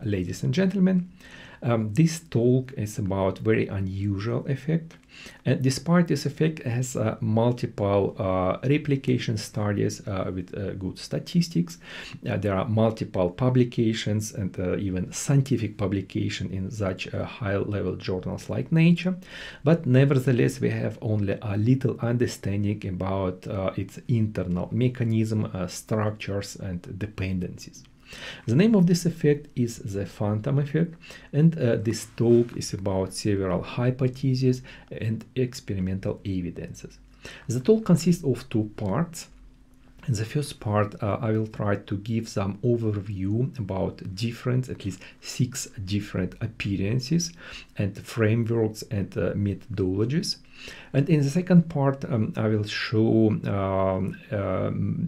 Ladies and gentlemen, this talk is about very unusual effect, and despite this effect has multiple replication studies with good statistics. There are multiple publications and even scientific publication in such high-level journals like Nature, but nevertheless we have only a little understanding about its internal mechanism, structures and dependencies. The name of this effect is the phantom effect, and this talk is about several hypotheses and experimental evidences. The talk consists of two parts. In the first part, I will try to give some overview about different, at least 6 different appearances and frameworks and methodologies. And in the second part, I will show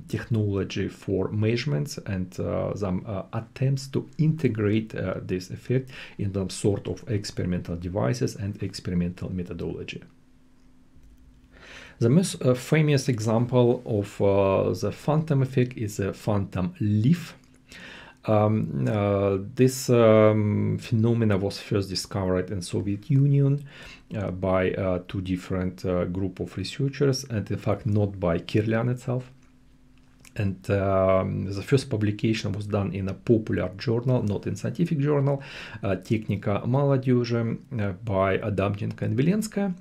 technology for measurements and some attempts to integrate this effect in some sort of experimental devices and experimental methodology. The most famous example of the phantom effect is the phantom leaf. This phenomena was first discovered in Soviet Union by 2 different group of researchers, and in fact not by Kirlian itself. And the first publication was done in a popular journal, not in scientific journal, Technika Молодежи by Adamchenko and Velenskaya.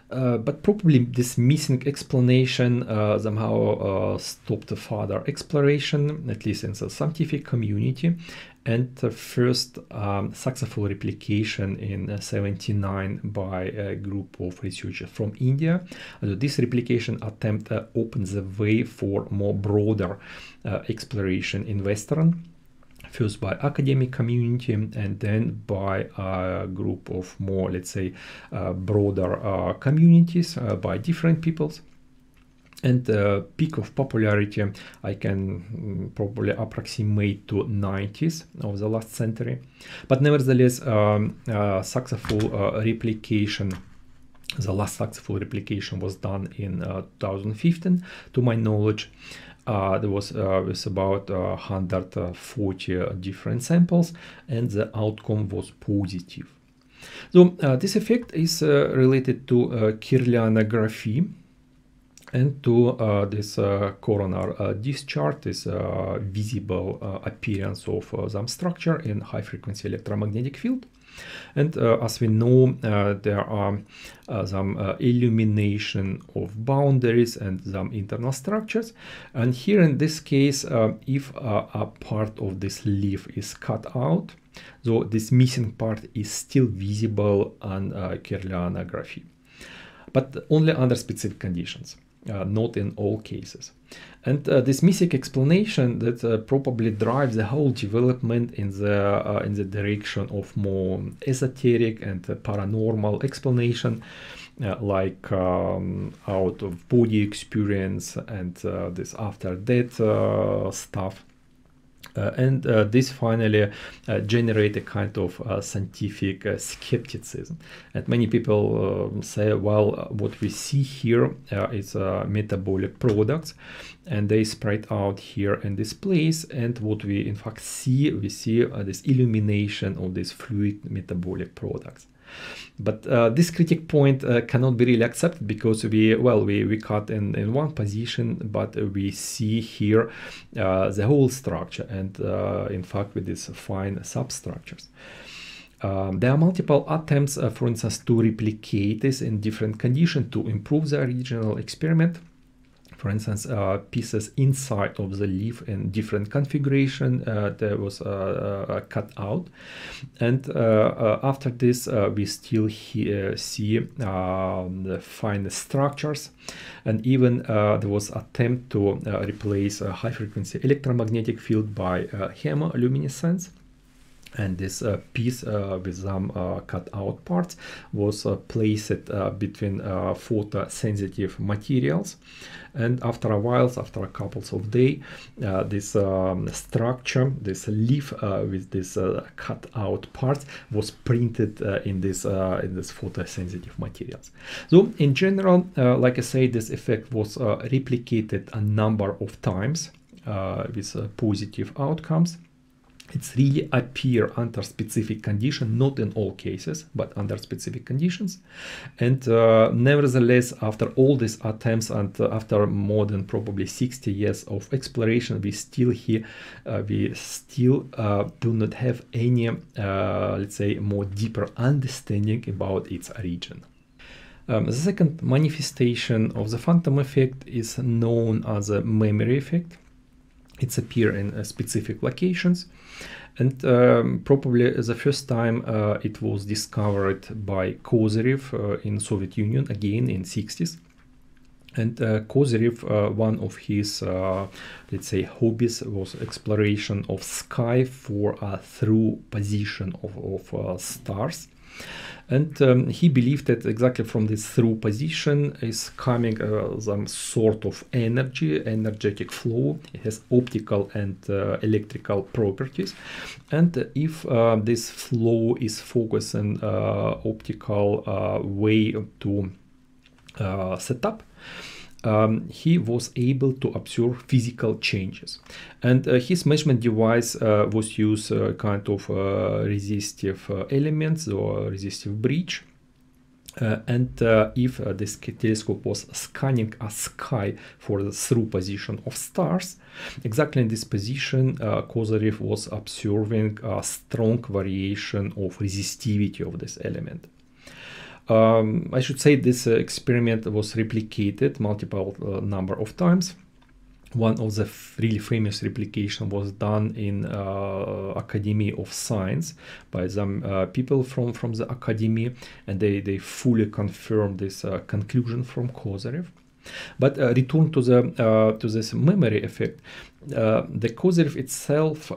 But probably this missing explanation somehow stopped further exploration, at least in the scientific community. And the first successful replication in 1979 by a group of researchers from India. This replication attempt opens the way for more broader exploration in Western, first by academic community and then by a group of more, let's say, broader communities by different peoples. And the peak of popularity I can probably approximate to 90s of the last century. But nevertheless, successful replication, the last successful replication was done in 2015, to my knowledge. There was with about 140 different samples, and the outcome was positive. So this effect is related to Kirlianography and to this coronal discharge, this visible appearance of some structure in high-frequency electromagnetic field. And as we know, there are some illumination of boundaries and some internal structures. And here in this case, if a part of this leaf is cut out, so this missing part is still visible on Kirlianography, but only under specific conditions. Not in all cases. And this missing explanation that probably drives the whole development in the direction of more esoteric and paranormal explanation, like out of body experience and this after death stuff. And this finally generate a kind of scientific skepticism. And many people say, well, what we see here is metabolic products, and they spread out here in this place. And what we in fact see, we see this illumination of these fluid metabolic products. But this critic point cannot be really accepted, because we cut in one position, but we see here the whole structure, and in fact with these fine substructures. There are multiple attempts, for instance, to replicate this in different conditions to improve the original experiment. For instance, pieces inside of the leaf in different configuration that was cut out, and after this we still see the fine structures, and even there was attempt to replace a high-frequency electromagnetic field by chemoluminescence. And this piece with some cut out parts was placed between photosensitive materials, and after a while, after a couple of days, this structure, this leaf with this cut out parts was printed in this photosensitive materials. So in general, like I say, this effect was replicated a number of times with positive outcomes. It's really appear under specific condition, not in all cases, but under specific conditions. And nevertheless, after all these attempts and after more than probably 60 years of exploration, we still do not have any, let's say, more deeper understanding about its origin. The second manifestation of the phantom effect is known as a memory effect. It's appear in specific locations, and probably the first time it was discovered by Kozyrev in Soviet Union, again in 60s. And Kozyrev, one of his, let's say, hobbies was exploration of sky for a through position of stars. And he believed that exactly from this through position is coming some sort of energetic flow. It has optical and electrical properties. And if this flow is focused on optical way to set up, he was able to observe physical changes, and his measurement device was used kind of resistive elements or resistive bridge. And if this telescope was scanning a sky for the through position of stars, exactly in this position, Kozyrev was observing a strong variation of resistivity of this element. I should say this experiment was replicated multiple number of times. One of the really famous replication was done in Academy of Science by some people from the Academy, and they fully confirmed this conclusion from Kozyrev. But return to this memory effect, the Kozyrev itself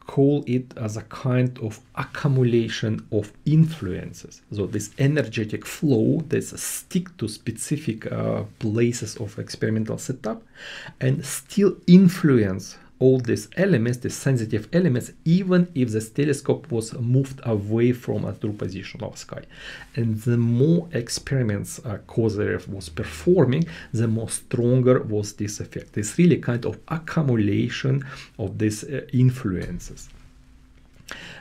call it as a kind of accumulation of influences. So this energetic flow that stick to specific places of experimental setup and still influence all these elements, the sensitive elements, even if the telescope was moved away from a true position of sky. And the more experiments Kozyrev was performing, the more stronger was this effect. It's really kind of accumulation of these influences.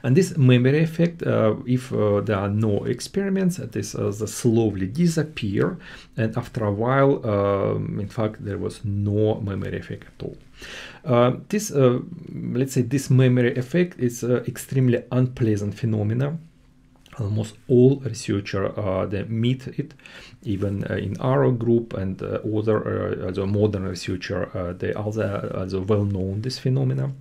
And this memory effect, if there are no experiments, this slowly disappear, and after a while, in fact, there was no memory effect at all. This, let's say, this memory effect is extremely unpleasant phenomena. Almost all researchers they meet it, even in our group, and other modern researchers they also well known this phenomena.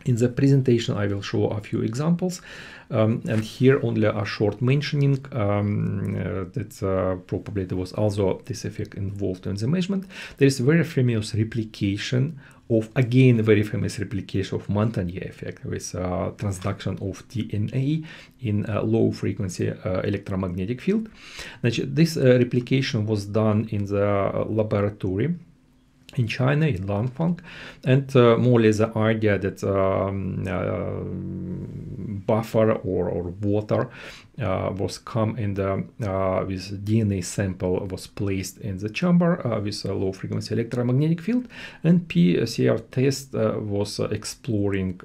In the presentation, I will show a few examples, and here only a short mentioning that probably there was also this effect involved in the measurement. There is very famous replication of, again, very famous replication of Montagnier effect with transduction of DNA in a low frequency electromagnetic field. This replication was done in the laboratory in China, in Langfang, and more or less the idea that buffer or water was come in the with DNA sample was placed in the chamber with a low frequency electromagnetic field, and PCR test was exploring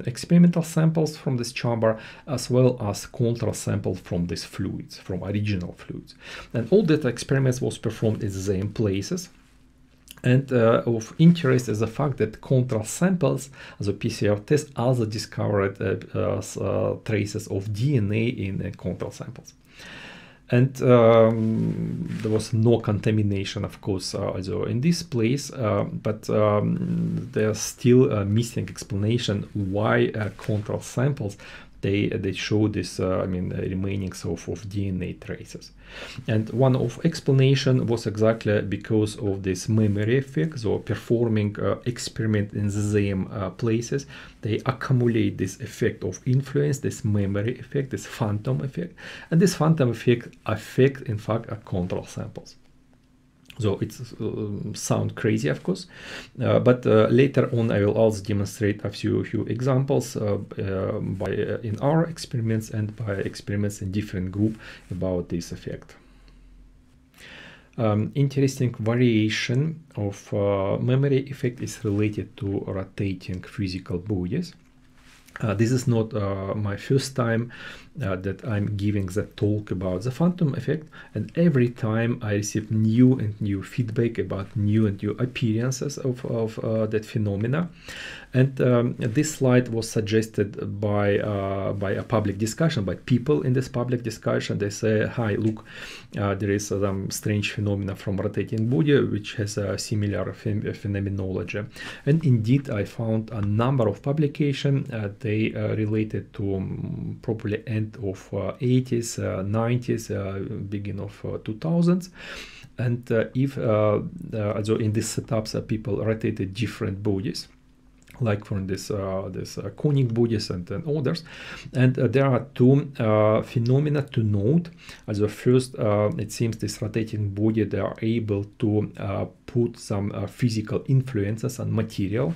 experimental samples from this chamber as well as control samples from these fluids, from original fluids, and all that experiments was performed in the same places. And of interest is the fact that control samples, the PCR test, also discovered traces of DNA in control samples. And there was no contamination, of course, also in this place, but there's still a missing explanation why control samples they show this remainings of DNA traces. And one of explanation was exactly because of this memory effect. So performing experiment in the same places, they accumulate this effect of influence, this memory effect, this phantom effect, and this phantom effect affect in fact control samples. So it sounds crazy, of course, but later on I will also demonstrate a few examples in our experiments and by experiments in different groups about this effect. Interesting variation of memory effect is related to rotating physical bodies. This is not my first time that I'm giving the talk about the phantom effect, and every time I receive new and new feedback about new and new appearances of that phenomena. And this slide was suggested by a public discussion, by people in this public discussion. They say, hi, look, there is some strange phenomena from rotating body which has a similar phenomenology. And indeed, I found a number of publications. They related to probably end of 80s, 90s, beginning of 2000s. And also in these setups, people rotated different bodies, like from this conic bodies and others. And there are two phenomena to note. As the first, it seems this rotating body, they are able to put some physical influences on material.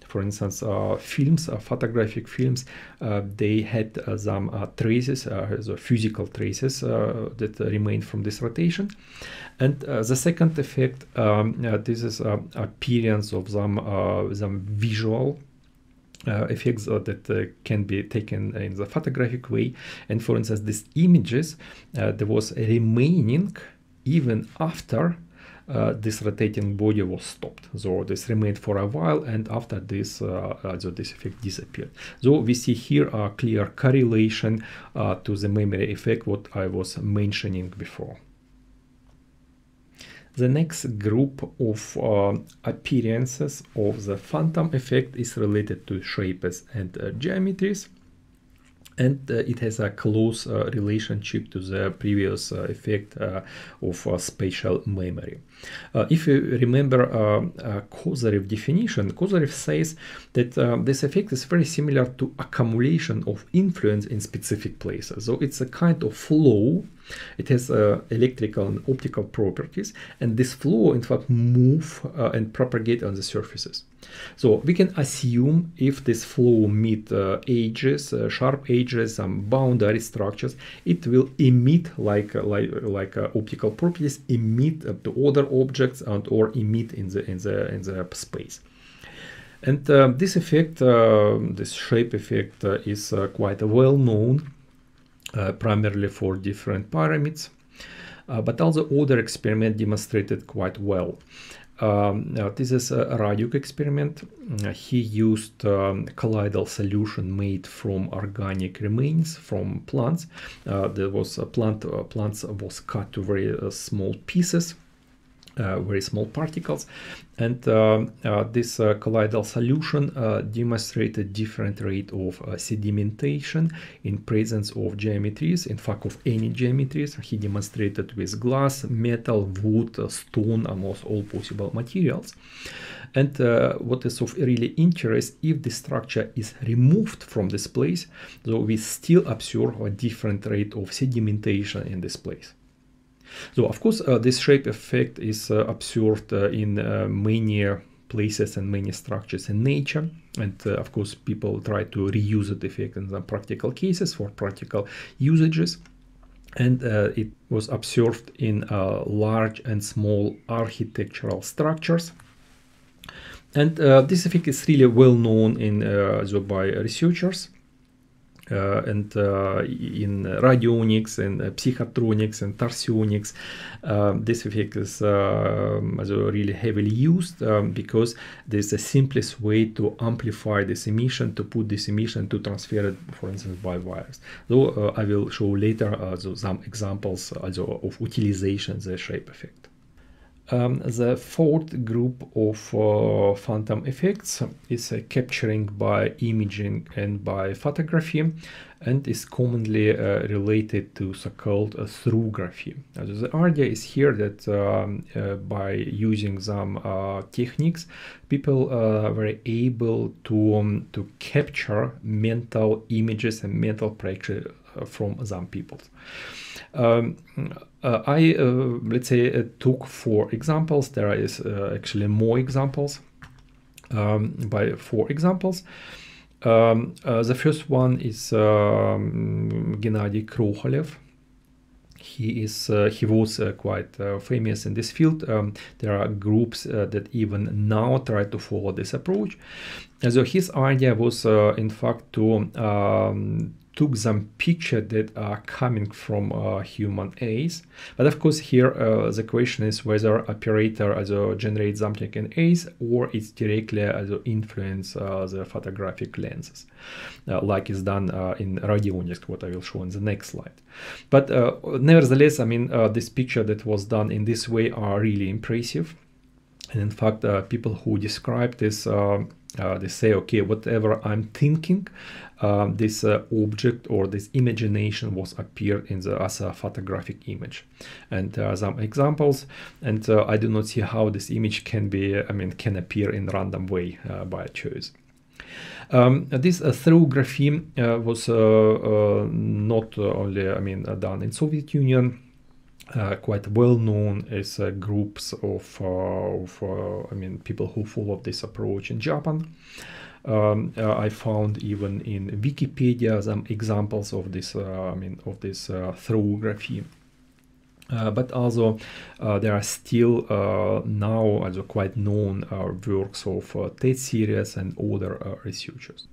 For instance, films, photographic films, they had some traces, the physical traces that remain from this rotation. And the second effect, this is appearance of some visual effects that can be taken in the photographic way. And for instance, these images, there was remaining even after this rotating body was stopped. So this remained for a while, and after this, so this effect disappeared. So we see here a clear correlation to the memory effect, what I was mentioning before. The next group of appearances of the phantom effect is related to shapes and geometries. And it has a close relationship to the previous effect of spatial memory. If you remember Kozyrev definition, Kozyrev says that this effect is very similar to accumulation of influence in specific places. So it's a kind of flow. It has electrical and optical properties, and this flow in fact move and propagate on the surfaces. So we can assume if this flow meet edges, sharp edges, some boundary structures, it will emit like optical properties emit to other objects and or emit in the space. And this effect, this shape effect, is quite well known. Primarily for different pyramids, but also other experiment demonstrated quite well. This is a Raduk experiment. He used colloidal solution made from organic remains from plants. There was plants was cut to very small pieces, very small particles, and this colloidal solution demonstrated different rate of sedimentation in presence of geometries, in fact of any geometries. He demonstrated with glass, metal, wood, stone, almost all possible materials. And what is of really interest, if the structure is removed from this place, so we still observe a different rate of sedimentation in this place. So, of course, this shape effect is observed in many places and many structures in nature. And, of course, people try to reuse the effect in some practical cases for practical usages. And it was observed in large and small architectural structures. And this effect is really well known by researchers. And in radionics and psychotronics and torsionics, this effect is really heavily used because there's the simplest way to amplify this emission, to put this emission, to transfer it, for instance, by wires. So I will show later some examples of utilization of the shape effect. The fourth group of phantom effects is capturing by imaging and by photography, and is commonly related to so-called throughgraphy. The idea is here that by using some techniques, people were able to capture mental images and mental pictures from some people. I let's say took 4 examples. There is actually more examples. By 4 examples. The first one is Gennady Krokholev. he was quite famous in this field. There are groups that even now try to follow this approach. So his idea was in fact to took some picture that are coming from human eyes, but of course here the question is whether operator also generates something in eyes or it's directly also influence the photographic lenses, like is done in radionics, what I will show in the next slide. But nevertheless, I mean, this picture that was done in this way are really impressive. And in fact, people who describe this, they say, okay, whatever I'm thinking, this object or this imagination was appeared in the as a photographic image. And there are some examples, and I do not see how this image can be, I mean, can appear in random way by choice. This thoughtography was not only, I mean, done in Soviet Union. Quite well known as groups of I mean, people who follow this approach in Japan. I found even in Wikipedia some examples of this, I mean, of this thoughtography. But also there are still now also quite known works of TED series and other researchers.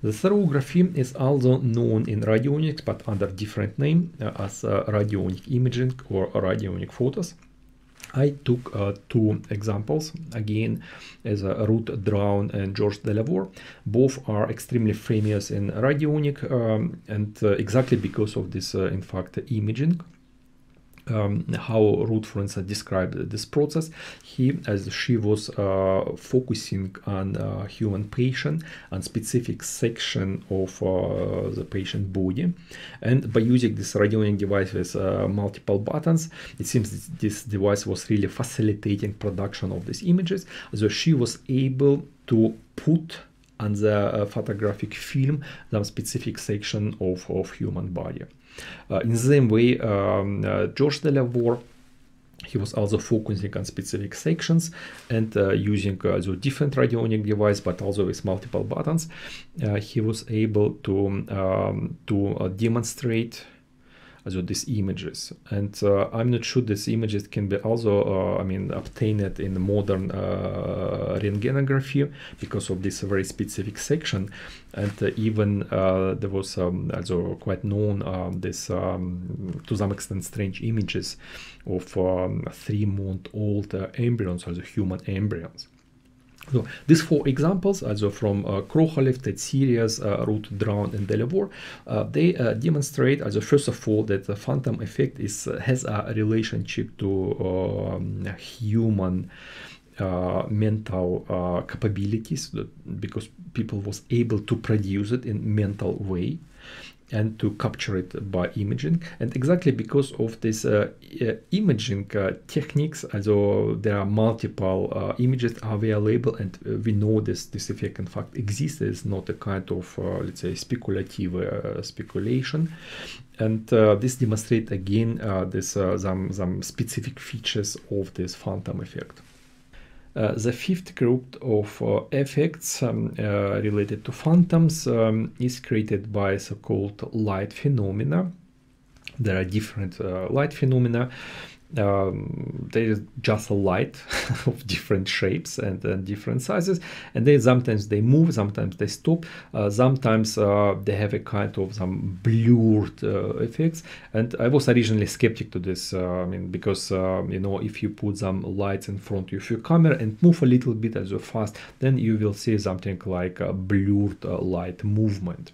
The thoughtography is also known in radionics, but under different name as radionic imaging or radionic photos. I took two examples, again, as Ruth Drown and George Delavore. Both are extremely famous in radionic, and exactly because of this, in fact, imaging. How Ruth, for instance, described this process. She was focusing on human patient and specific section of the patient body, and by using this radionic device with multiple buttons, it seems that this device was really facilitating production of these images. So she was able to put on the photographic film some specific section of human body. In the same way, George Delavore, he was also focusing on specific sections and using also different radionic device, but also with multiple buttons. He was able to demonstrate also these images, and I'm not sure these images can be also I mean, obtained in modern rentgenography because of this very specific section. And even there was also quite known this to some extent strange images of 3-month-old embryons, also human embryons. So these four examples, also from Krokhalev, TED series, Ruth Drown, and Delavore, they demonstrate, also first of all, that the phantom effect has a relationship to human mental capabilities, because people was able to produce it in mental way and to capture it by imaging. And exactly because of this imaging techniques, also there are multiple images available, and we know this effect in fact exists. It's not a kind of let's say speculative speculation, and this demonstrates again this some specific features of this phantom effect. The fifth group of effects related to phantoms is created by so-called light phenomena. There are different light phenomena. There is just a light of different shapes and different sizes, and they sometimes they move, sometimes they stop, sometimes they have a kind of some blurred effects. And I was originally skeptic to this, I mean, because you know, if you put some lights in front of your camera and move a little bit as fast, then you will see something like a blurred light movement.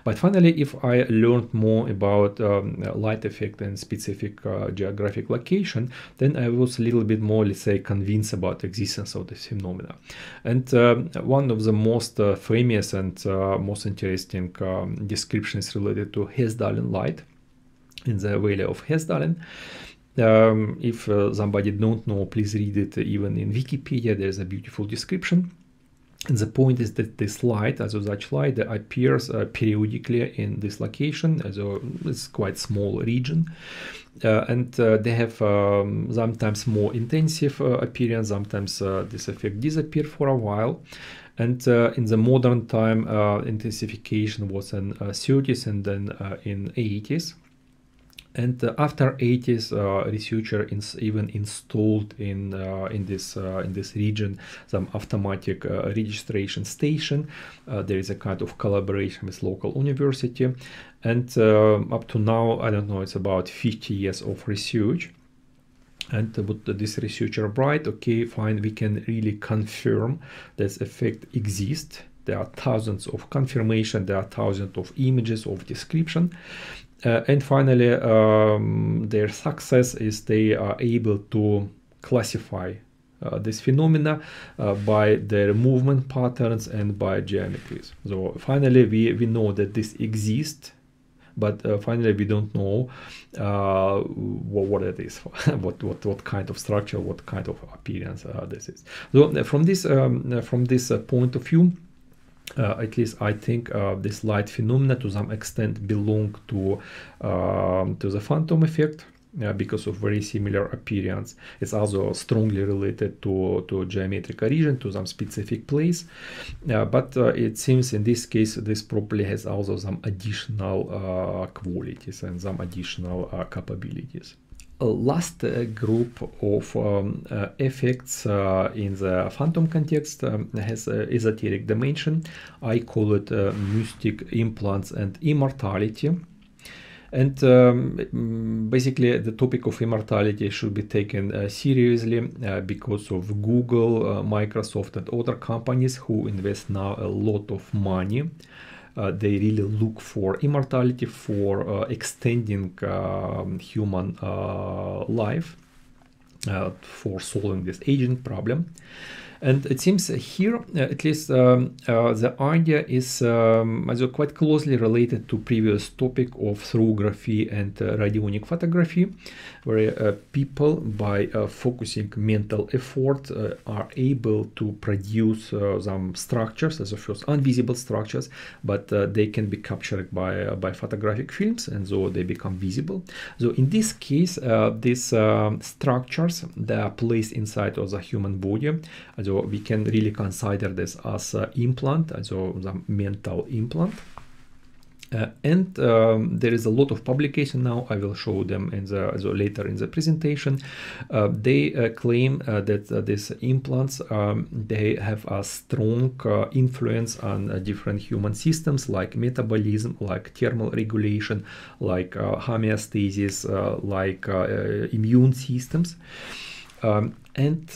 But finally, if I learned more about light effect and specific geographic location, then I was a little bit more, let's say, convinced about the existence of this phenomena. And one of the most famous and most interesting descriptions related to Hesdalen light in the Valley of Hesdalen. If somebody don't know, please read it. Even in Wikipedia, there's a beautiful description. And the point is that this light, also such light, appears periodically in this location, as it's quite small region, and they have sometimes more intensive appearance. Sometimes this effect disappear for a while, and in the modern time, intensification was in 30s and then in 80s. And after 80s, researcher even installed in this region some automatic registration station. There is a kind of collaboration with local university, and up to now, I don't know, it's about 50 years of research. And what this researcher write, okay, fine, we can really confirm this effect exists. There are thousands of confirmation, there are thousands of images of description. And finally, their success is they are able to classify this phenomena by their movement patterns and by geometries. So finally, we know that this exists, but finally we don't know what it is, what kind of structure, what kind of appearance this is. So from this point of view, at least I think this light phenomena to some extent belong to the phantom effect because of very similar appearance. It's also strongly related to geometric region, to some specific place, but it seems in this case this probably has also some additional qualities and some additional capabilities. Last group of effects in the phantom context has esoteric dimension. I call it mystic implants and immortality. And basically the topic of immortality should be taken seriously because of Google, Microsoft and other companies who invest now a lot of money. They really look for immortality, for extending human life, for solving this aging problem. And it seems here, at least the idea is also quite closely related to previous topic of thoughtography and radionic photography, where people, by focusing mental effort, are able to produce some structures, as of course invisible structures, but they can be captured by photographic films, and so they become visible. So in this case, these structures, they are placed inside of the human body. So we can really consider this as an implant, so the mental implant. And there is a lot of publication now. I will show them in later in the presentation. They claim that these implants they have a strong influence on different human systems, like metabolism, like thermal regulation, like homeostasis, like immune systems. And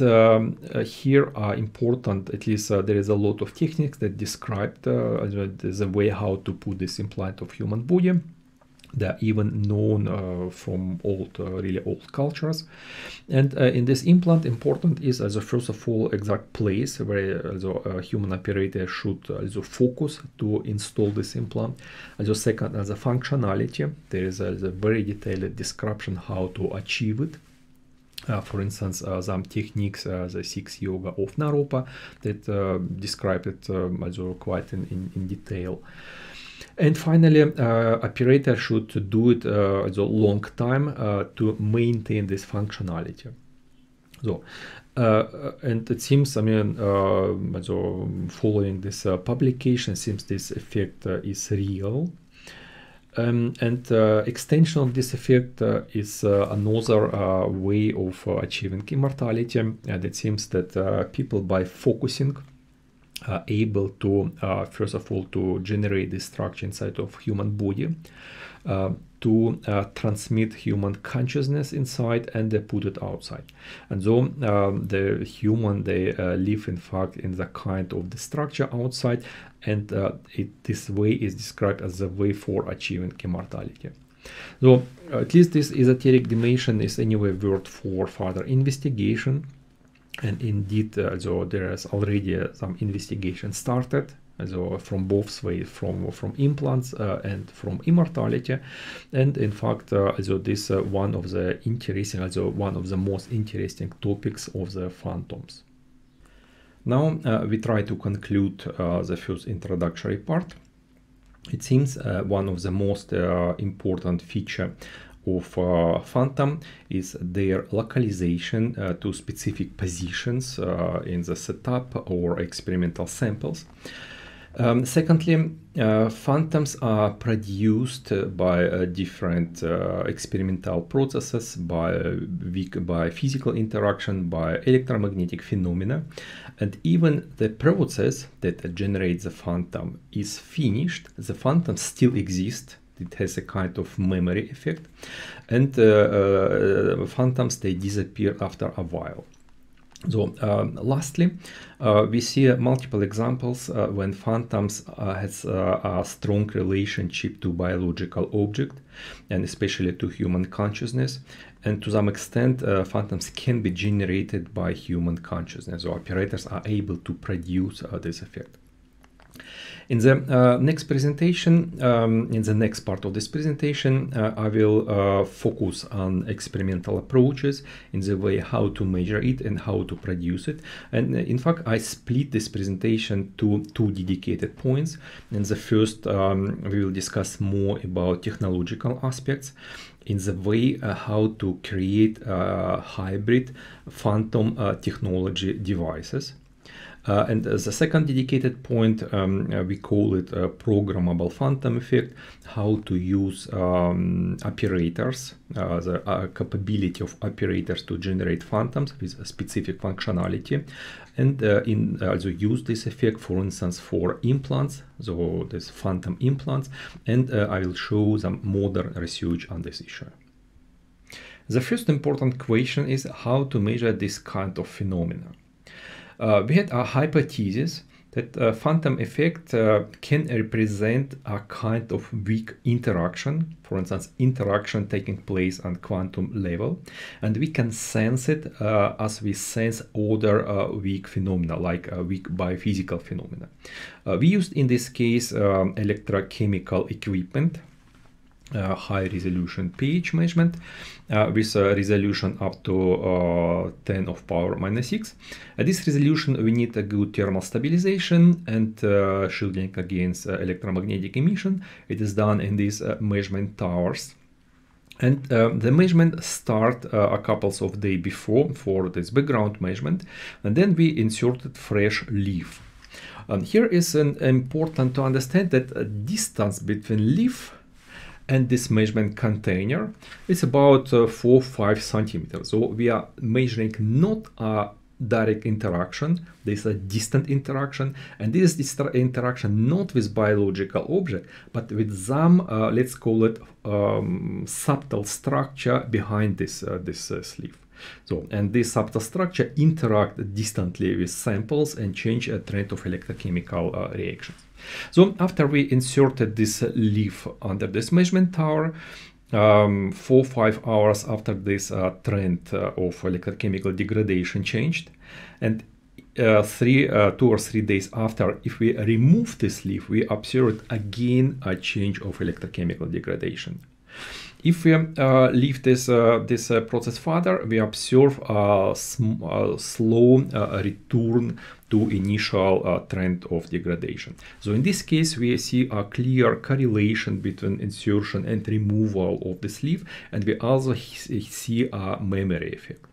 here are important, at least there is a lot of techniques that describe the way how to put this implant of human body. They are even known from really old cultures. And in this implant, important is, as a first of all, exact place where a human operator should focus to install this implant. As a second, as a functionality, there is a very detailed description how to achieve it. For instance, some techniques, the 6 yoga of Naropa, that describe it also quite in detail. And finally, operator should do it a long time to maintain this functionality. So, and it seems, I mean, also following this publication, seems this effect is real. And extension of this effect is another way of achieving immortality. And it seems that people, by focusing, are able to, first of all, to generate this structure inside of human body, to transmit human consciousness inside, and they put it outside. And so the human, they live in fact in the kind of the structure outside, and this way is described as the way for achieving immortality. So at least this esoteric dimension is anyway worth for further investigation. And indeed, so there is already some investigation started, so from both ways, from implants and from immortality. And in fact, so this one of the interesting, also one of the most interesting topics of the phantoms. Now we try to conclude the first introductory part. It seems one of the most important feature of phantom is their localization to specific positions in the setup or experimental samples. Secondly, phantoms are produced by different experimental processes, by physical interaction, by electromagnetic phenomena, and even the process that generates the phantom is finished. The phantom still exists. It has a kind of memory effect, and phantoms, they disappear after a while. So lastly, we see multiple examples when phantoms has a strong relationship to biological object, and especially to human consciousness. And to some extent, phantoms can be generated by human consciousness. So operators are able to produce this effect. In the next presentation, in the next part of this presentation, I will focus on experimental approaches in the way how to measure it and how to produce it. And in fact, I split this presentation to two dedicated points. In the first, we will discuss more about technological aspects in the way how to create hybrid phantom technology devices. And the second dedicated point, we call it a programmable phantom effect, how to use operators, the capability of operators to generate phantoms with a specific functionality, and also use this effect, for instance, for implants, so this phantom implants, and I will show some modern research on this issue. The first important question is how to measure this kind of phenomena. We had a hypothesis that phantom effect can represent a kind of weak interaction, for instance, interaction taking place on quantum level, and we can sense it as we sense other weak phenomena, like weak biophysical phenomena. We used in this case electrochemical equipment, high resolution pH measurement with a resolution up to 10 of power minus 6. At this resolution we need a good thermal stabilization and shielding against electromagnetic emission. It is done in these measurement towers. And the measurement start a couple of days before for this background measurement, and then we inserted fresh leaf. Here is important to understand that distance between leaf and this measurement container is about 4-5 centimeters. So we are measuring not a direct interaction, this is a distant interaction, and this is interaction not with biological object, but with some, let's call it subtle structure behind this sleeve. So, and this subtle structure interact distantly with samples and change a trend of electrochemical reactions. So after we inserted this leaf under this measurement tower, 4-5 hours after this trend of electrochemical degradation changed, and 2 or 3 days after, if we remove this leaf, we observed again a change of electrochemical degradation. If we leave this process further, we observe a slow return to initial trend of degradation. So in this case, we see a clear correlation between insertion and removal of the sleeve, and we also see a memory effect.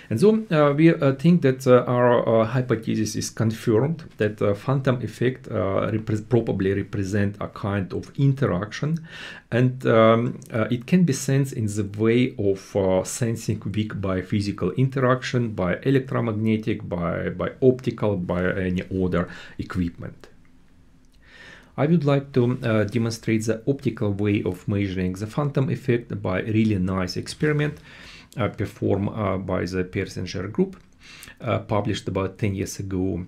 And so we think that our hypothesis is confirmed, that phantom effect probably represent a kind of interaction, and it can be sensed in the way of sensing weak biophysical interaction, by electromagnetic, by optical, by any other equipment. I would like to demonstrate the optical way of measuring the phantom effect by a really nice experiment performed by the Persinger group, published about 10 years ago,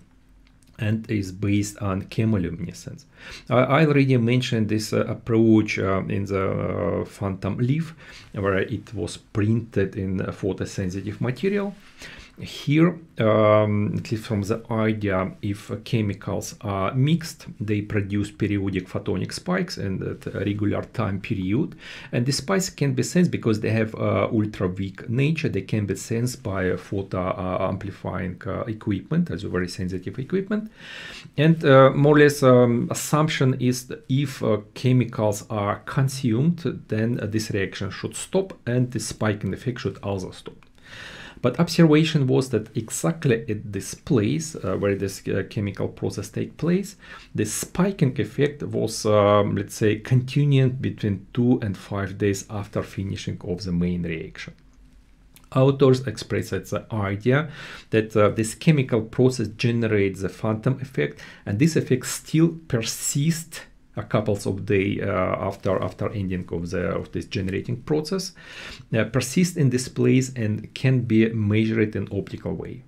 and is based on chemoluminescence. I already mentioned this approach in the phantom leaf, where it was printed in photosensitive material. Here, at least from the idea, if chemicals are mixed, they produce periodic photonic spikes and at a regular time period. And the spikes can be sensed because they have ultra weak nature. They can be sensed by photo amplifying equipment, as a very sensitive equipment. And more or less assumption is that if chemicals are consumed, then this reaction should stop and the spiking effect should also stop. But observation was that exactly at this place where this chemical process takes place, the spiking effect was, let's say, continuing between 2 and 5 days after finishing of the main reaction. Authors expressed the idea that this chemical process generates the phantom effect, and this effect still persists a couple of days after ending of this generating process, persist in this place and can be measured in optical way.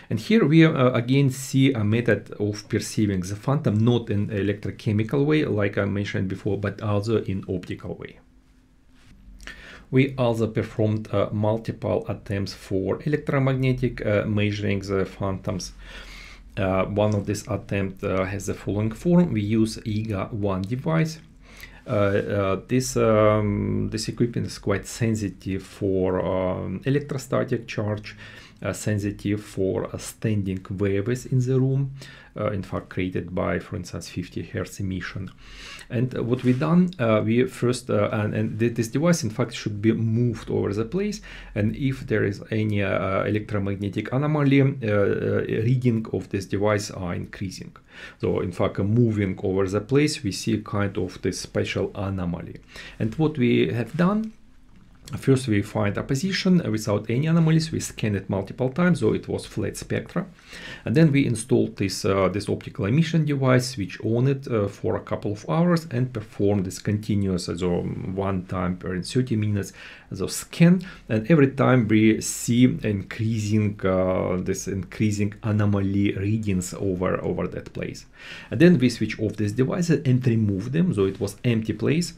And here we again see a method of perceiving the phantom not in electrochemical way like I mentioned before, but also in optical way. We also performed multiple attempts for electromagnetic measuring the phantoms. One of these attempts has the following form. We use EGA-1 device. This equipment is quite sensitive for electrostatic charge, sensitive for standing waves in the room, in fact created by, for instance, 50 Hz emission. And what we done, we first, and this device in fact should be moved over the place, and if there is any electromagnetic anomaly, reading of this device are increasing. So in fact moving over the place we see kind of this spatial anomaly. And what we have done, first we find a position without any anomalies, we scan it multiple times, so it was flat spectra, and then we installed this optical emission device, switch on it for a couple of hours and perform this continuous, so one time per 30 minutes the scan, and every time we see increasing anomaly readings over that place. And then we switch off these devices and remove them, so it was empty place.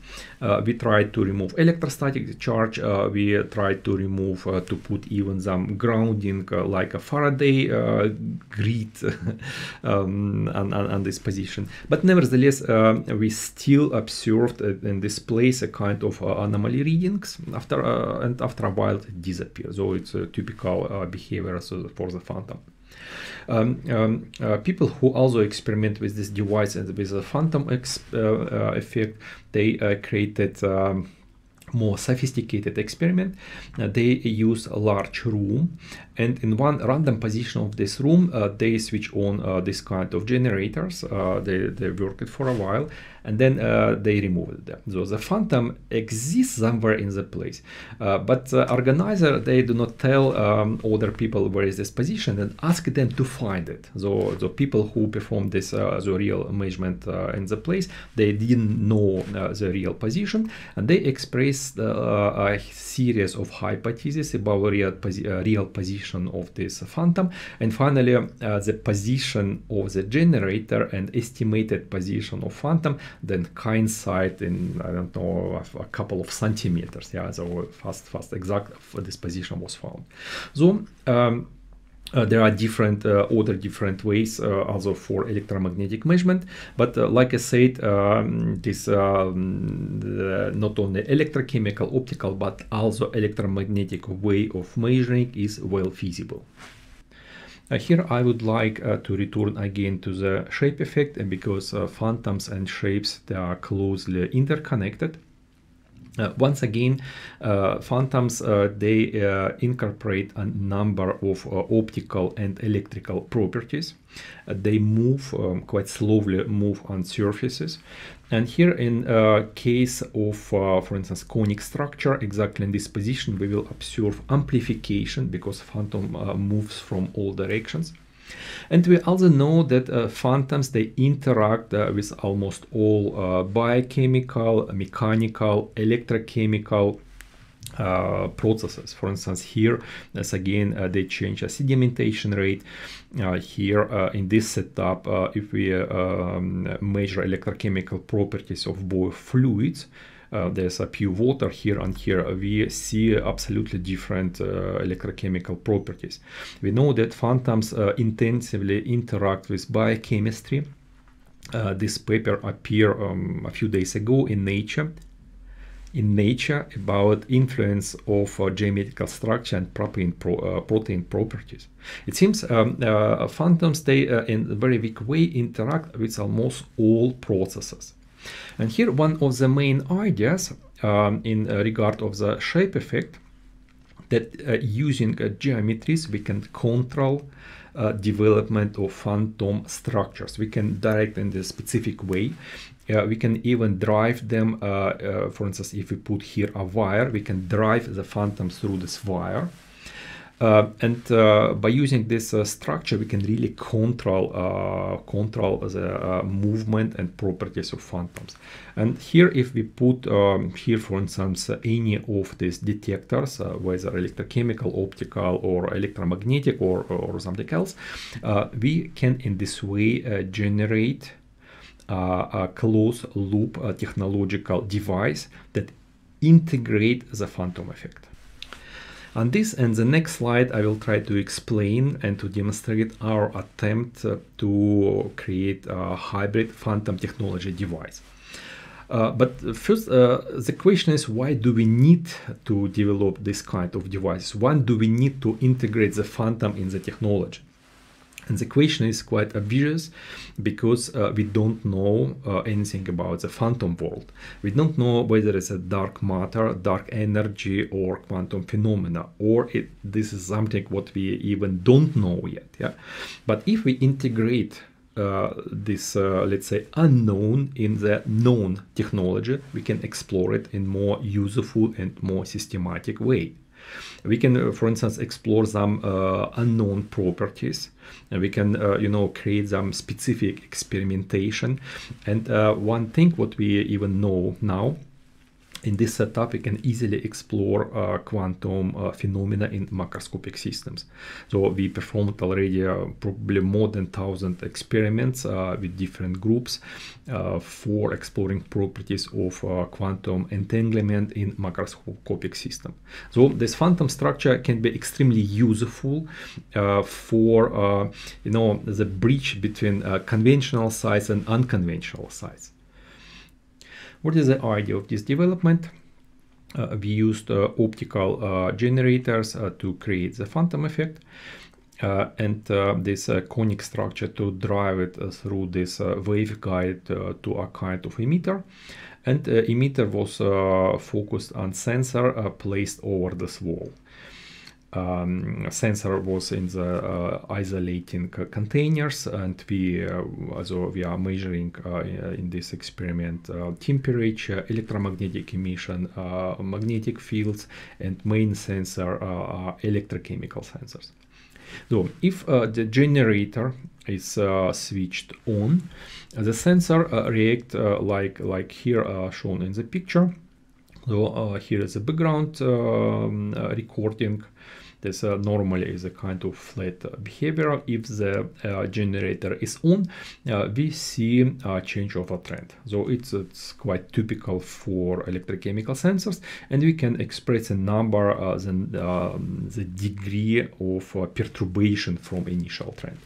We tried to remove electrostatic charge. We tried to remove, to put even some grounding like a Faraday grid on this position. But nevertheless, we still observed in this place a kind of anomaly readings and after a while it disappears. So it's a typical behavior for the phantom. People who also experiment with this device and with the phantom effect, they created more sophisticated experiment. They use a large room, and in one random position of this room they switch on this kind of generators. They work it for a while, and then they remove them. So the phantom exists somewhere in the place, but organizer, they do not tell other people where is this position and ask them to find it. So the people who perform this the real measurement in the place, they didn't know the real position, and they expressed a series of hypotheses about real position of this phantom, and finally the position of the generator and estimated position of phantom then coincide in, I don't know, a couple of centimeters. Yeah, so fast exact this position was found. So there are different other different ways also for electromagnetic measurement, but like I said, this not only electrochemical, optical, but also electromagnetic way of measuring is well feasible. Here I would like to return again to the shape effect, and because phantoms and shapes, they are closely interconnected. Once again, phantoms, they incorporate a number of optical and electrical properties. They move quite slowly, move on surfaces. And here in case of, for instance, conic structure, exactly in this position, we will observe amplification because phantom moves from all directions. And we also know that phantoms, they interact with almost all biochemical, mechanical, electrochemical processes. For instance, here, as again, they change the sedimentation rate. Here in this setup, if we measure electrochemical properties of both fluids, there's a pure water here, and here we see absolutely different electrochemical properties. We know that phantoms intensively interact with biochemistry. This paper appeared a few days ago in Nature. About influence of geometrical structure and protein properties. It seems phantoms, they in a very weak way interact with almost all processes. And here one of the main ideas in regard of the shape effect that using geometries we can control development of phantom structures. We can direct in a specific way. We can even drive them, for instance, if we put here a wire, we can drive the phantoms through this wire. And by using this structure, we can really control the movement and properties of phantoms. And here, if we put here, for instance, any of these detectors, whether electrochemical, optical, or electromagnetic, or something else, we can in this way generate a closed loop technological device that integrate the phantom effect. On this and the next slide, I will try to explain and to demonstrate our attempt to create a hybrid phantom technology device. But first, the question is, why do we need to develop this kind of devices? Why do we need to integrate the phantom in the technology? And the question is quite obvious, because we don't know anything about the phantom world. We don't know whether it's a dark matter, dark energy, or quantum phenomena, or this is something what we even don't know yet. Yeah, but if we integrate this, let's say, unknown in the known technology, we can explore it in more useful and more systematic way. We can, for instance, explore some unknown properties, and we can, create some specific experimentation. And one thing what we even know now, in this setup, we can easily explore quantum phenomena in macroscopic systems. So we performed already probably more than 1,000 experiments with different groups for exploring properties of quantum entanglement in macroscopic system. So this phantom structure can be extremely useful for the bridge between conventional size and unconventional size. What is the idea of this development? We used optical generators to create the phantom effect, and this conic structure to drive it through this waveguide to a kind of emitter. And emitter was focused on sensor placed over this wall. Sensor was in the isolating containers, and we are measuring in this experiment temperature, electromagnetic emission, magnetic fields, and main sensor are electrochemical sensors. So if the generator is switched on, the sensor react like here shown in the picture. So here is the background recording. This normally is a kind of flat behavior. If the generator is on, we see a change of a trend. So it's quite typical for electrochemical sensors, and we can express a number, the degree of perturbation from initial trend.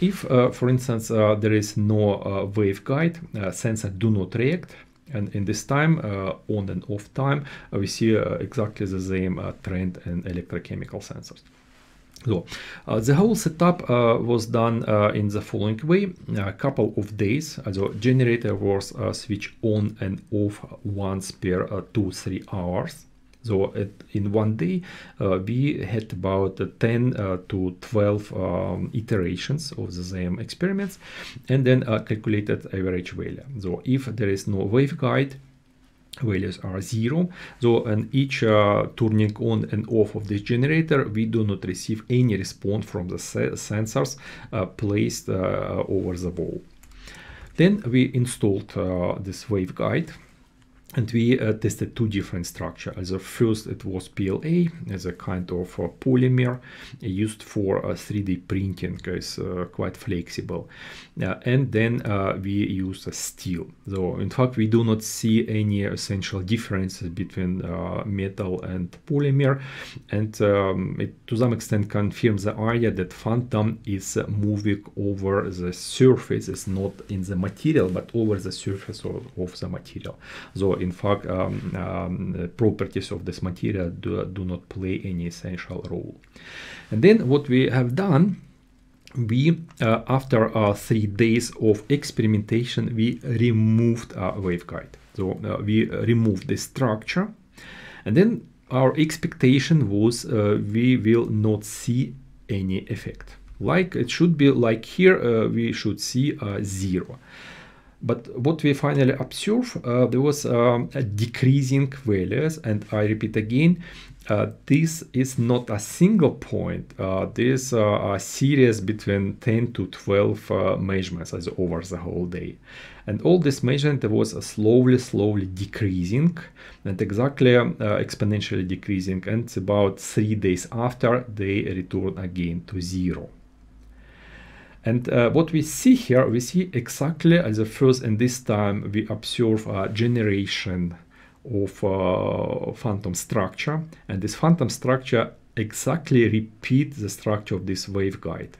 If, for instance, there is no waveguide, sensor do not react. And in this time, on and off time, we see exactly the same trend in electrochemical sensors. So the whole setup was done in the following way. A couple of days, the generator was switched on and off once per 2-3 hours. So in one day, we had about 10 to 12 iterations of the same experiments, and then calculated average value. So if there is no waveguide, values are 0. So in each turning on and off of this generator, we do not receive any response from the sensors placed over the wall. Then we installed this waveguide, and we tested two different structures. As first, it was PLA as a kind of polymer used for 3D printing. It's quite flexible. And then we used steel. So in fact, we do not see any essential differences between metal and polymer. And it to some extent confirms the idea that phantom is moving over the surface. It's not in the material, but over the surface of the material. So in fact, properties of this material do not play any essential role. And then what we have done, we after 3 days of experimentation, we removed our waveguide. So we removed the structure, and then our expectation was we will not see any effect. Like it should be like here, we should see 0. But what we finally observed, there was a decreasing values, and I repeat again, this is not a single point. This is a series between 10 to 12 measurements as over the whole day. And all this measurement was slowly decreasing, and exactly exponentially decreasing. And about 3 days after, they return again to 0. And what we see here, we see exactly as the first, and this time we observe a generation of phantom structure, and this phantom structure exactly repeats the structure of this waveguide.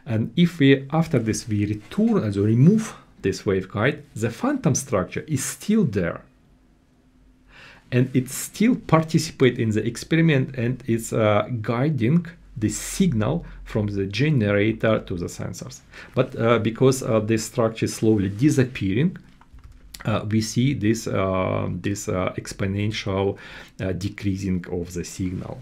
And if we, after this, we return, as remove this waveguide, the phantom structure is still there. And it still participates in the experiment, and it's guiding the signal from the generator to the sensors. But because this structure is slowly disappearing, we see this exponential decreasing of the signal.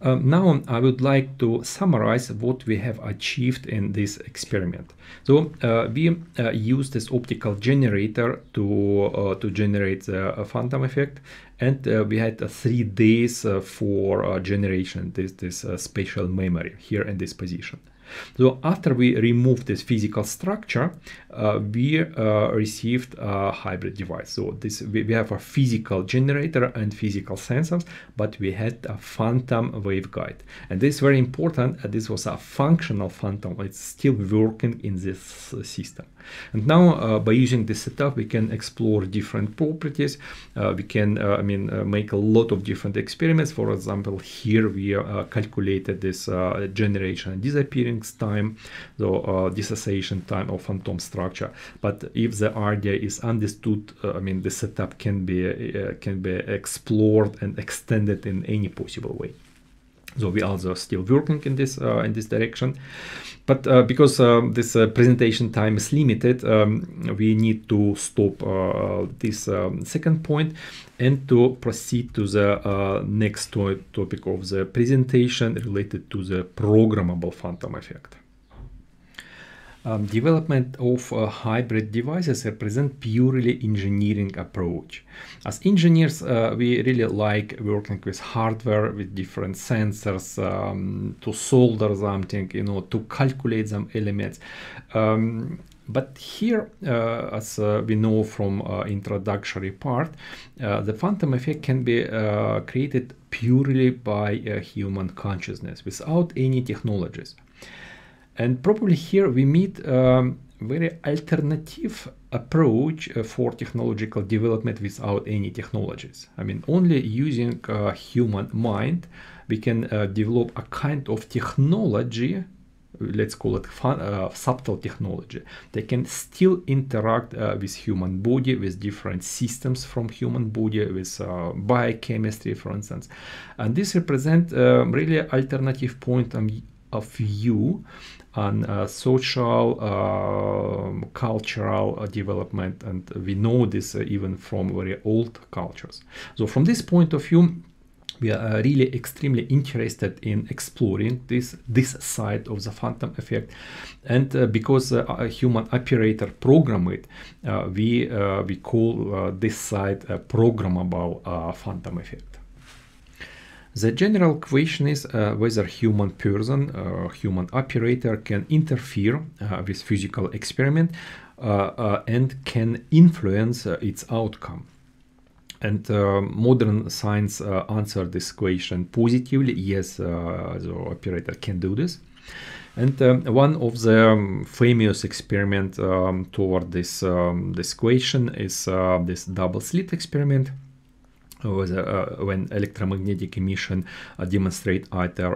Now I would like to summarize what we have achieved in this experiment. So we used this optical generator to generate the phantom effect, and we had 3 days for generation this spatial memory here in this position. So after we removed this physical structure, we received a hybrid device. So this we have a physical generator and physical sensors, but we had a phantom waveguide. And this is very important. This was a functional phantom. It's still working in this system. And now by using this setup, we can explore different properties. We can make a lot of different experiments. For example, here we calculated this generation and disappearing time, so dissociation time of phantom structure. But if the idea is understood, the setup can be explored and extended in any possible way. So we also still working in this direction, but because this presentation time is limited, we need to stop this second point and to proceed to the next topic of the presentation related to the programmable phantom effect. Development of hybrid devices represent purely engineering approach. As engineers, we really like working with hardware, with different sensors, to solder something, to calculate some elements. But here, as we know from introductory part, the phantom effect can be created purely by human consciousness without any technologies. And probably here we meet a very alternative approach for technological development without any technologies. Only using human mind, we can develop a kind of technology, let's call it subtle technology. They can still interact with human body, with different systems from human body, with biochemistry, for instance. And this represents really alternative point of view on social, cultural development, and we know this even from very old cultures. So from this point of view, we are really extremely interested in exploring this side of the phantom effect, and because a human operator program it, we call this side a programmable phantom effect. The general question is whether human person, human operator, can interfere with physical experiment and can influence its outcome. And modern science answered this question positively. Yes, the operator can do this. And one of the famous experiment toward this question is this double slit experiment, when electromagnetic emission demonstrate either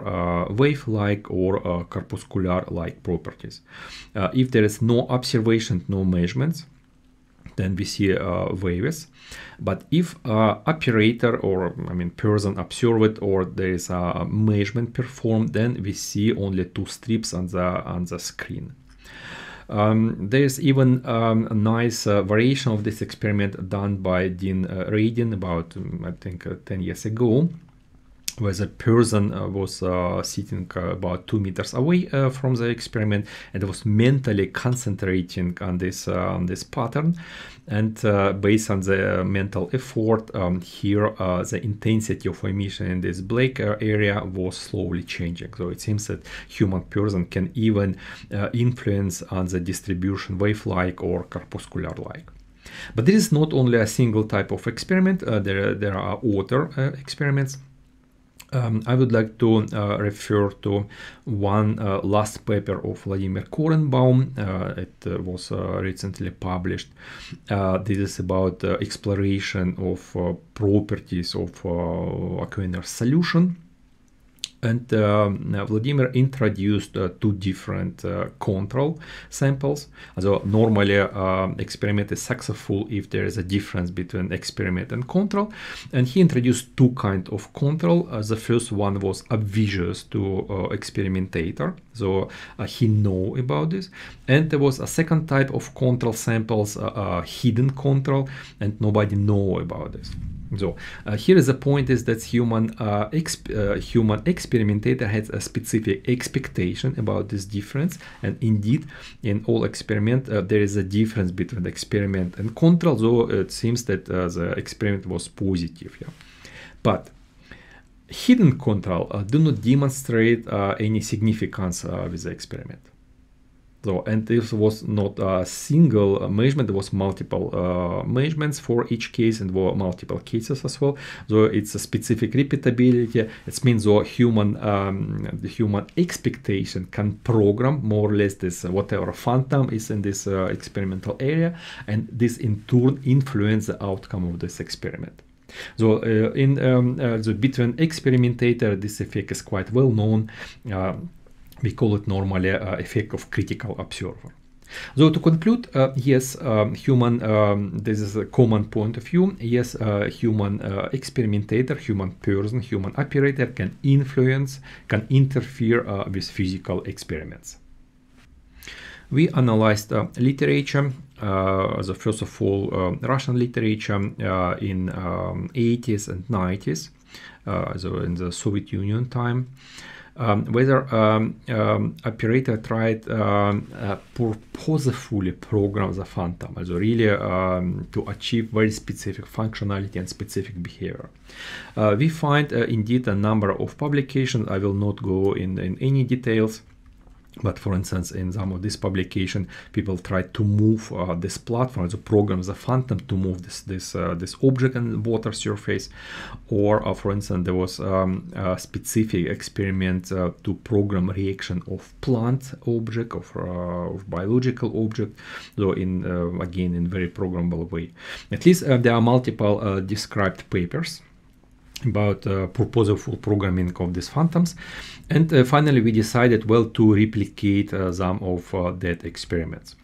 wave-like or corpuscular-like properties. If there is no observation, no measurements, then we see waves. But if operator or person observed or there is a measurement performed, then we see only 2 strips on the screen. There is even a nice variation of this experiment done by Dean Radin about, I think, 10 years ago, where the person was sitting about 2 meters away from the experiment and was mentally concentrating on this pattern. And based on the mental effort, here the intensity of emission in this black area was slowly changing. So it seems that human person can even influence on the distribution wave-like or corpuscular-like. But this is not only a single type of experiment. There are other experiments. I would like to refer to one last paper of Vladimir Kernbach. It was recently published. This is about exploration of properties of aqueous solution. And Vladimir introduced two different control samples. So normally experiment is successful if there is a difference between experiment and control. And he introduced two kinds of control. The first one was obvious to experimentator. So he know about this. And there was a second type of control samples, hidden control, and nobody know about this. So here is the point is that human experimentator has a specific expectation about this difference, and indeed in all experiment there is a difference between the experiment and control, so it seems that the experiment was positive. Yeah. But hidden control do not demonstrate any significance with the experiment. So, and this was not a single measurement, there was multiple measurements for each case, and were multiple cases as well. So it's a specific repeatability. It means the human expectation can program more or less this whatever phantom is in this experimental area, and this in turn influence the outcome of this experiment. So between experimentator, this effect is quite well known. We call it normally effect of critical observer. So to conclude, yes, this is a common point of view. Yes, human experimentator, human person, human operator can influence, can interfere with physical experiments. We analyzed literature, first of all, Russian literature in 80s and 90s, so in the Soviet Union time. Whether operator tried purposefully program the phantom, also really to achieve very specific functionality and specific behavior. We find indeed a number of publications. I will not go in any details. But for instance, in some of this publication, people try to move this platform, the program, the phantom, to move this object on the water surface. Or for instance, there was a specific experiment to program reaction of plant object, of biological object. So again, in very programmable way. At least there are multiple described papers about purposeful programming of these phantoms. And finally, we decided, well, to replicate some of that experiments.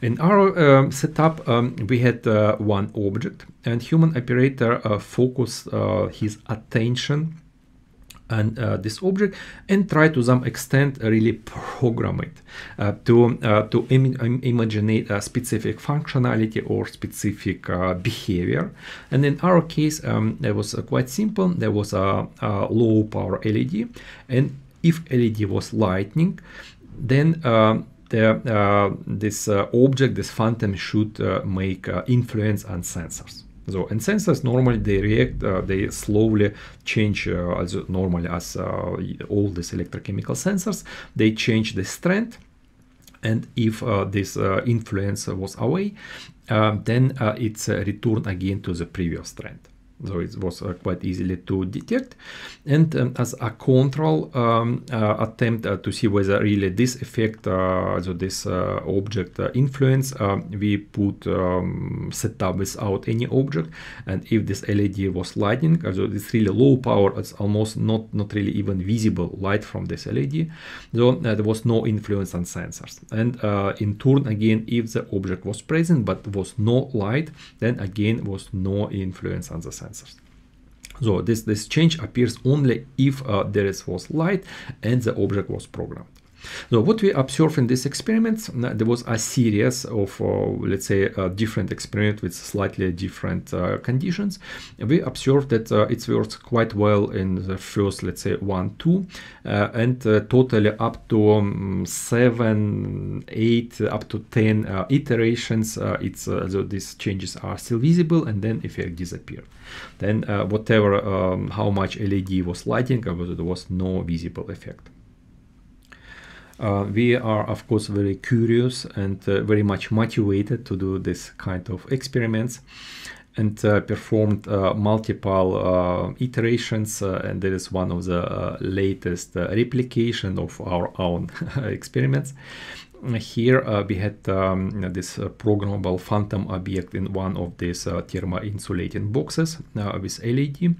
In our setup, we had one object, and human operator focused his attention on this object and try to some extent really program it to imagine a specific functionality or specific behavior. And in our case, it was quite simple. There was a low power LED, and if LED was lightning, then this object, this phantom, should make influence on sensors. So, and sensors normally they react, they slowly change, as normally as all these electrochemical sensors, they change the strength. And if this influence was away, then it's returned again to the previous strength. So it was quite easily to detect. And as a control attempt to see whether really this effect, so this object influence, we put setup without any object. And if this LED was lighting, so it's really low power, it's almost not really even visible light from this LED. So there was no influence on sensors. And in turn, again, if the object was present but was no light, then again was no influence on the sensors. So this change appears only if there was light and the object was programmed. So what we observed in these experiments, there was a series of, let's say, different experiments with slightly different conditions. We observed that it works quite well in the first, let's say, 1, 2, and totally up to 7, 8, up to 10 iterations. So these changes are still visible, and then effect disappeared. Then whatever, how much LED was lighting, there was no visible effect. We are, of course, very curious and very much motivated to do this kind of experiments, and performed multiple iterations, and that is one of the latest replication of our own experiments. Here we had this programmable phantom object in one of these thermo-insulating boxes with LED.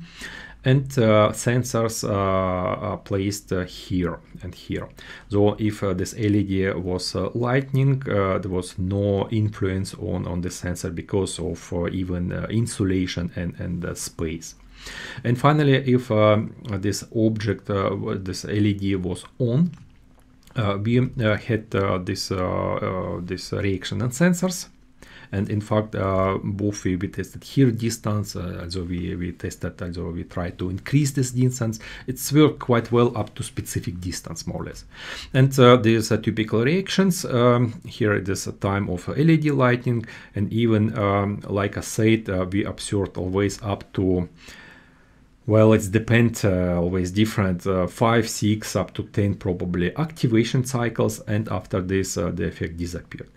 And sensors are placed here and here. So if this LED was lightning, there was no influence on the sensor because of even insulation and space. And finally, if this object, this LED was on, we had this reaction and sensors. And in fact, both we tested here distance, also we tested, also we tried to increase this distance. It's worked quite well up to specific distance, more or less. And these are typical reactions. Here it is a time of LED lighting, and even, like I said, we observed always up to, well, it's depends, always different, 5, 6, up to 10 probably activation cycles, and after this the effect disappeared.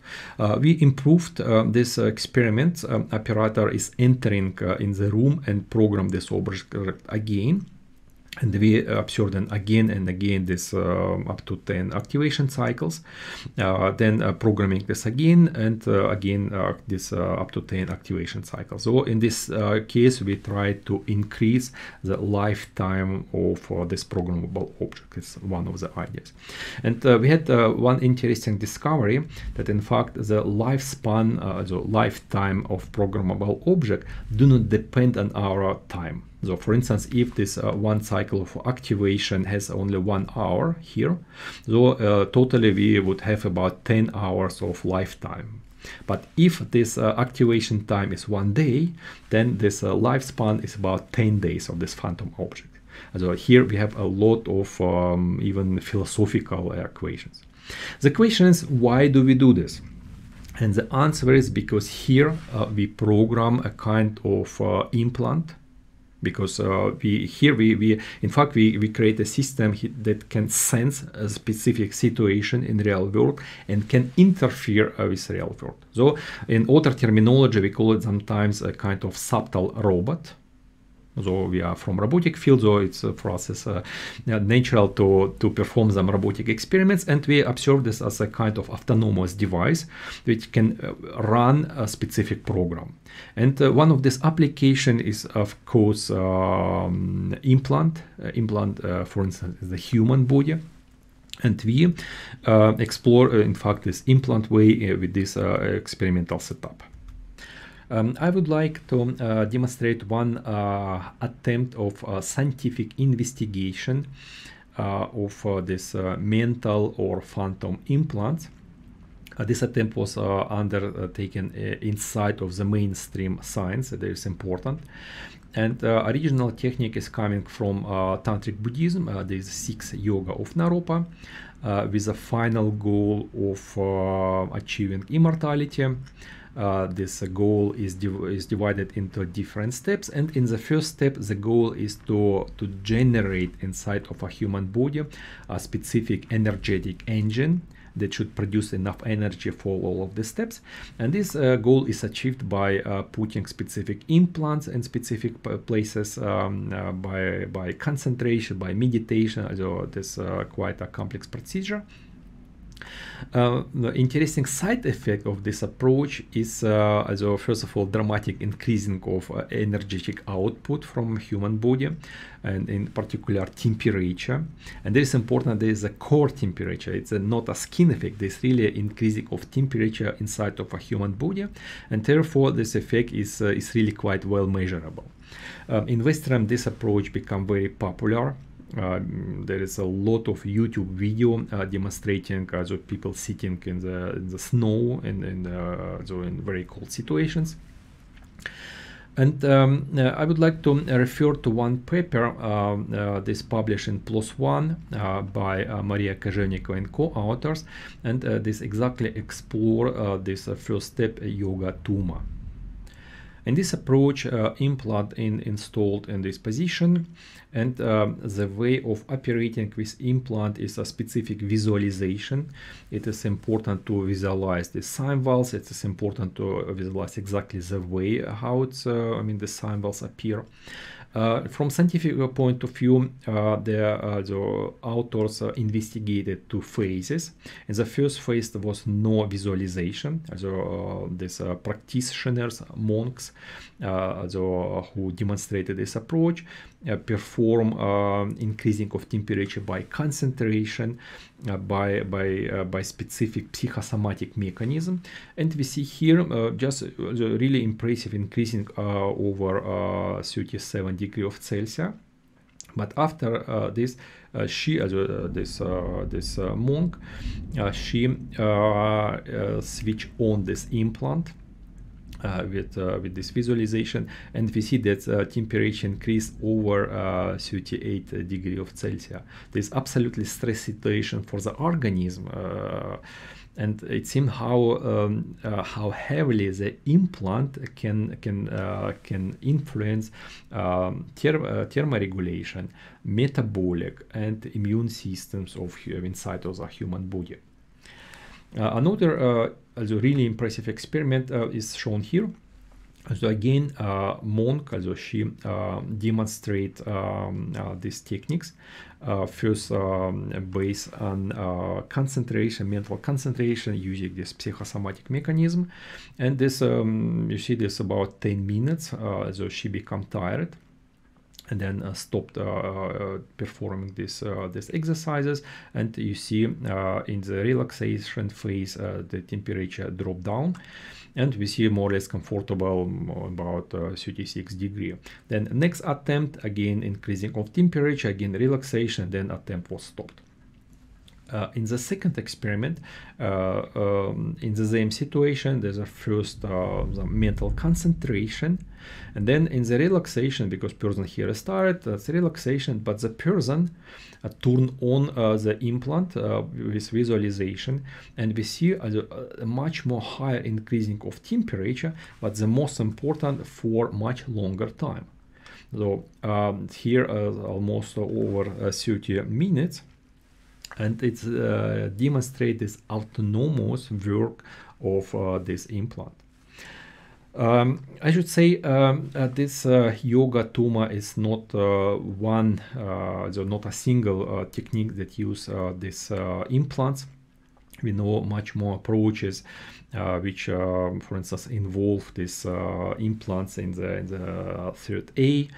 We improved this experiment. Operator is entering in the room and program this object again. And we observed again and again this up to 10 activation cycles, then programming this again, and again this up to 10 activation cycles. So in this case, we tried to increase the lifetime of this programmable object. It's one of the ideas. And we had one interesting discovery that in fact the lifespan, the lifetime of programmable object do not depend on our time. So for instance, if this one cycle of activation has only 1 hour here, so totally we would have about 10 hours of lifetime. But if this activation time is 1 day, then this lifespan is about 10 days of this phantom object. So here we have a lot of even philosophical equations. The question is, why do we do this? And the answer is because here we program a kind of implant. Because we in fact create a system that can sense a specific situation in real world and can interfere with real world. So in other terminology, we call it sometimes a kind of subtle robot. So we are from robotic field, so it's for us it's natural to perform some robotic experiments, and we observe this as a kind of autonomous device which can run a specific program. And one of this application is, of course, implant, for instance, is the human body. And we explore, in fact, this implant way with this experimental setup. I would like to demonstrate one attempt of scientific investigation of this mental or phantom implants. This attempt was undertaken inside of the mainstream science. That is important. And original technique is coming from tantric Buddhism. There is 6 yoga of Naropa, with a final goal of achieving immortality. This goal is divided into different steps, and in the first step the goal is to generate inside of a human body a specific energetic engine that should produce enough energy for all of the steps. And this goal is achieved by putting specific implants in specific places, by concentration, by meditation. So this quite a complex procedure. The interesting side effect of this approach is, also first of all, dramatic increasing of energetic output from human body, and in particular temperature. And this is important. There is a core temperature. It's not a skin effect. There's really increasing of temperature inside of a human body, and therefore this effect is really quite well measurable. In Western, this approach become very popular. there is a lot of YouTube video demonstrating the people sitting in the snow and in very cold situations. And I would like to refer to one paper this published in PLOS ONE by Maria Kozhevnikova and co-authors, and this exactly explore this first step, yoga tuma. And this approach, implant installed in this position, and the way of operating with implant is a specific visualization. It is important to visualize the symbols. It is important to visualize exactly the way how it's, the symbols appear. From scientific point of view, the authors investigated two phases. In the first phase, there was no visualization. These practitioners, monks, who demonstrated this approach, perform increasing of temperature by concentration, by specific psychosomatic mechanism, and we see here just really impressive increasing over 37 degrees of Celsius. But after this, this monk, she switched on this implant with this visualization, and we see that temperature increase over 38 degrees of Celsius. This absolutely stress situation for the organism, and it seems how heavily the implant can influence thermoregulation, metabolic, and immune systems of inside of the human body. Another really impressive experiment is shown here. So again, monk, she demonstrate these techniques first based on concentration, mental concentration, using this psychosomatic mechanism, and this you see this about 10 minutes. So she become tired, and then stopped performing these exercises, and you see in the relaxation phase the temperature dropped down, and we see more or less comfortable about 36 degrees. Then next attempt, again increasing of temperature, again relaxation, then attempt was stopped. In the second experiment, in the same situation, there's a first the mental concentration, and then in the relaxation, because person here started, that's relaxation, but the person turned on the implant with visualization, and we see a much more higher increasing of temperature, but the most important for much longer time. So here almost over 30 minutes. And it's demonstrate this autonomous work of this implant. I should say this yoga tuma is not not a single technique that use these implants. We know much more approaches which, for instance, involve these implants in the third A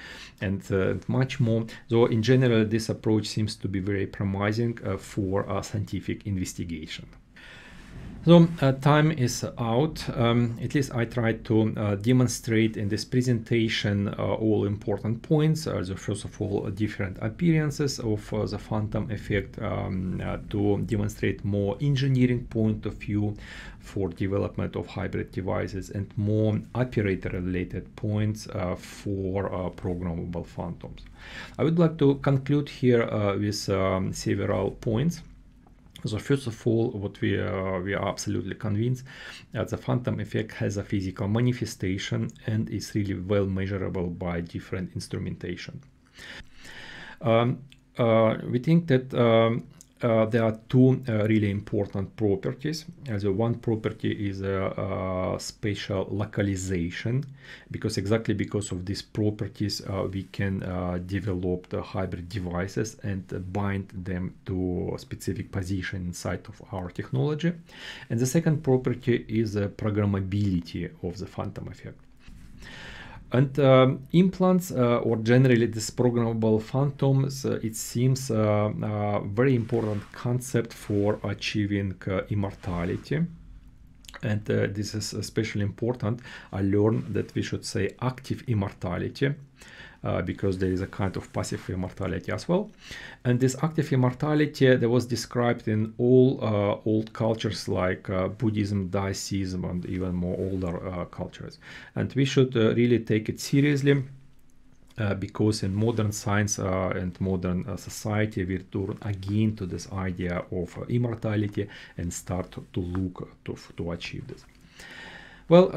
and much more. So in general, this approach seems to be very promising for scientific investigation. So time is out. At least I tried to demonstrate in this presentation all important points. So first of all, different appearances of the phantom effect, to demonstrate more engineering point of view for development of hybrid devices, and more operator-related points for programmable phantoms. I would like to conclude here with several points. So first of all, what we are absolutely convinced that the phantom effect has a physical manifestation and is really well measurable by different instrumentation. We think that there are two really important properties. So one property is spatial localization, because exactly because of these properties we can develop the hybrid devices and bind them to a specific position inside of our technology. And the second property is the programmability of the phantom effect. And implants, or generally these programmable phantoms, it seems a very important concept for achieving immortality. And this is especially important. I learned that we should say active immortality, because there is a kind of passive immortality as well. And this active immortality that was described in all old cultures like Buddhism, Daoism, and even more older cultures. And we should really take it seriously. Because in modern science and modern society, we turn again to this idea of immortality and start to look to achieve this. Well,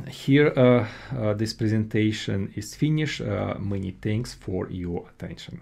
here this presentation is finished. Many thanks for your attention.